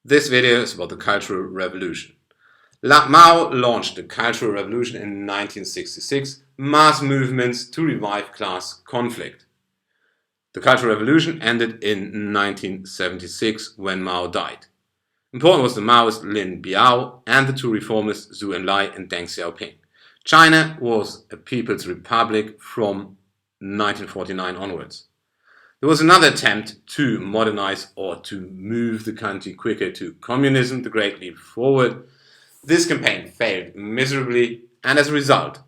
This video is about the Cultural Revolution. Mao launched the Cultural Revolution in 1966, mass movements to revive class conflict. The Cultural Revolution ended in 1976 when Mao died. Important was the Maoist Lin Biao and the two reformists Zhou Enlai and Deng Xiaoping. China was a People's Republic from 1949 onwards. There was another attempt to modernize or to move the country quicker to communism, the Great Leap Forward. This campaign failed miserably, and as a result,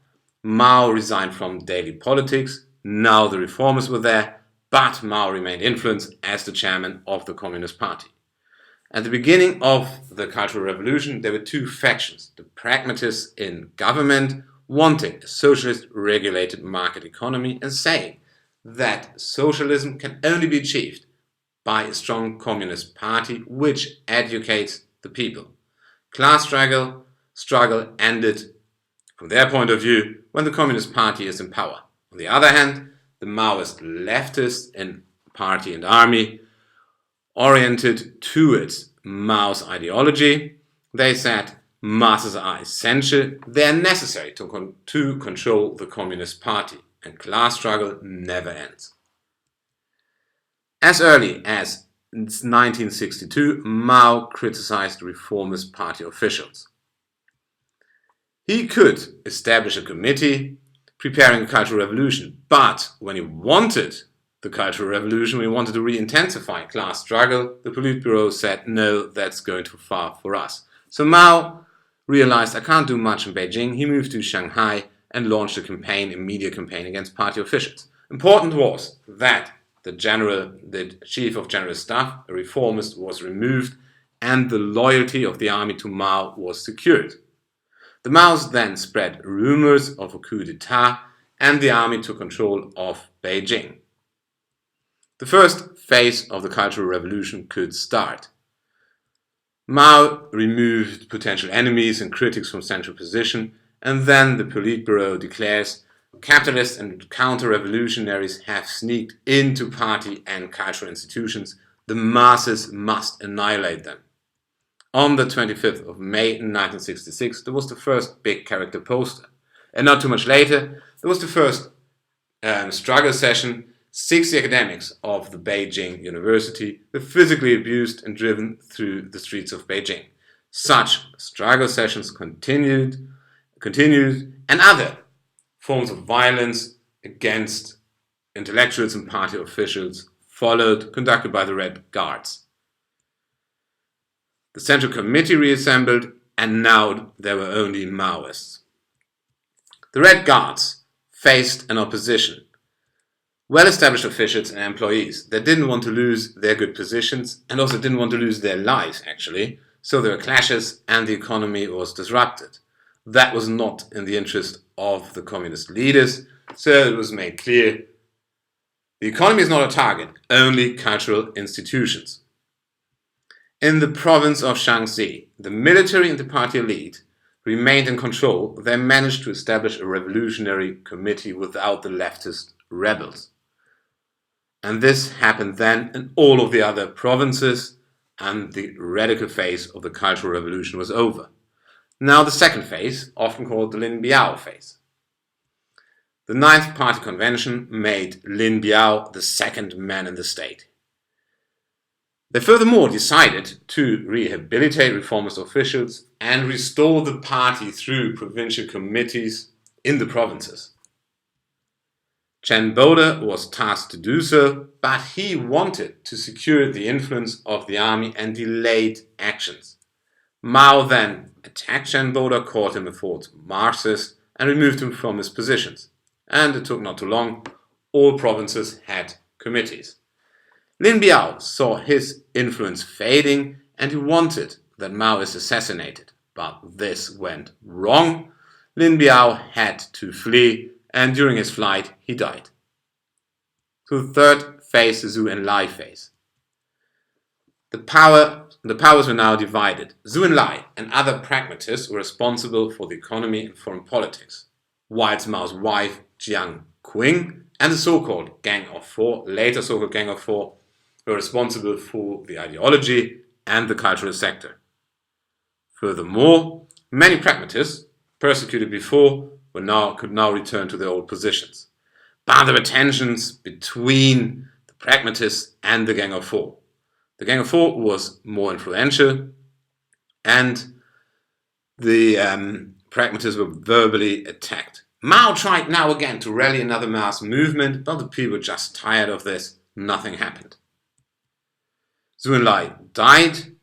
Mao resigned from daily politics. Now the reformers were there, but Mao remained influenced as the chairman of the Communist Party. At the beginning of the Cultural Revolution, there were two factions. The pragmatists in government wanting a socialist regulated market economy and saying that socialism can only be achieved by a strong communist party which educates the people. Class struggle ended, from their point of view, when the Communist Party is in power. On the other hand, the Maoist leftists in party and army oriented towards Mao's ideology. They said masses are essential, they are necessary to control the Communist Party, and class struggle never ends. As early as 1962, Mao criticized reformist party officials. He could establish a committee preparing a cultural revolution, but when he wanted the Cultural Revolution, when he wanted to re-intensify class struggle, the Politburo said, no, that's going too far for us. So Mao realized, I can't do much in Beijing. He moved to Shanghai and launched a media campaign against party officials. Important was that the chief of general staff, a reformist, was removed and the loyalty of the army to Mao was secured. The Maoists then spread rumors of a coup d'etat and the army took control of Beijing. The first phase of the Cultural Revolution could start. Mao removed potential enemies and critics from central position, and then the Politburo declares capitalists and counter-revolutionaries have sneaked into party and cultural institutions. The masses must annihilate them. On the 25th of May 1966, there was the first big character poster. And not too much later, there was the first struggle session. 60 academics of the Beijing University were physically abused and driven through the streets of Beijing. Such struggle sessions continued, and other forms of violence against intellectuals and party officials followed, conducted by the Red Guards. The Central Committee reassembled, and now there were only Maoists. The Red Guards faced an opposition. Well-established officials and employees that didn't want to lose their good positions and also didn't want to lose their lives, actually. So there were clashes and the economy was disrupted. That was not in the interest of the communist leaders, so it was made clear the economy is not a target, only cultural institutions. In the province of Shaanxi, the military and the party elite remained in control. They managed to establish a revolutionary committee without the leftist rebels. And this happened then in all of the other provinces, and the radical phase of the Cultural Revolution was over. Now the second phase, often called the Lin Biao phase. The Ninth Party Convention made Lin Biao the second man in the state. They furthermore decided to rehabilitate reformist officials and restore the party through provincial committees in the provinces. Chen Boda was tasked to do so, but he wanted to secure the influence of the army and delayed actions. Mao then attacked Chen Boda, called him a false Marxist, and removed him from his positions. And it took not too long, all provinces had committees. Lin Biao saw his influence fading and he wanted that Mao is assassinated. But this went wrong. Lin Biao had to flee, and during his flight he died. So the third phase, the Zhou Enlai phase. The powers were now divided. Zhou Enlai and other pragmatists were responsible for the economy and foreign politics, whilst Mao's wife Jiang Qing and the so-called Gang of Four, later so-called Gang of Four, were responsible for the ideology and the cultural sector. Furthermore, many pragmatists, persecuted before, could now return to their old positions. But there were tensions between the pragmatists and the Gang of Four. The Gang of Four was more influential, and the pragmatists were verbally attacked. Mao tried now again to rally another mass movement, but the people were just tired of this. Nothing happened. Zhou Enlai died,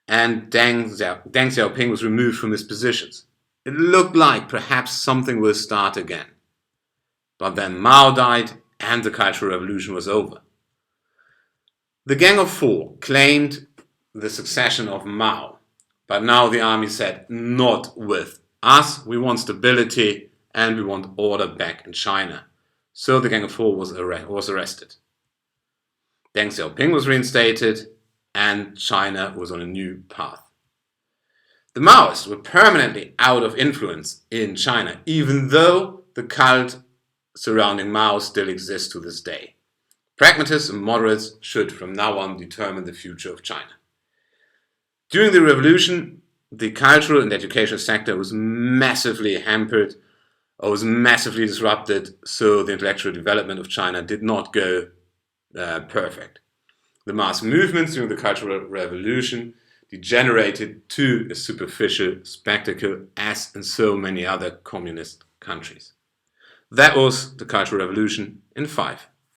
and Deng Xiaoping was removed from his positions. It looked like perhaps something will start again. But then Mao died, and the Cultural Revolution was over. The Gang of Four claimed the succession of Mao, but now the army said, not with us, we want stability and we want order back in China. So the Gang of Four was arrested. Deng Xiaoping was reinstated, and China was on a new path. The Maoists were permanently out of influence in China, even though the cult surrounding Mao still exists to this day. Pragmatists and moderates should from now on determine the future of China. During the revolution, the cultural and educational sector was massively hampered or was massively disrupted, so the intellectual development of China did not go perfect. The mass movements during the Cultural Revolution degenerated to a superficial spectacle, as in so many other communist countries. That was the Cultural Revolution in 5.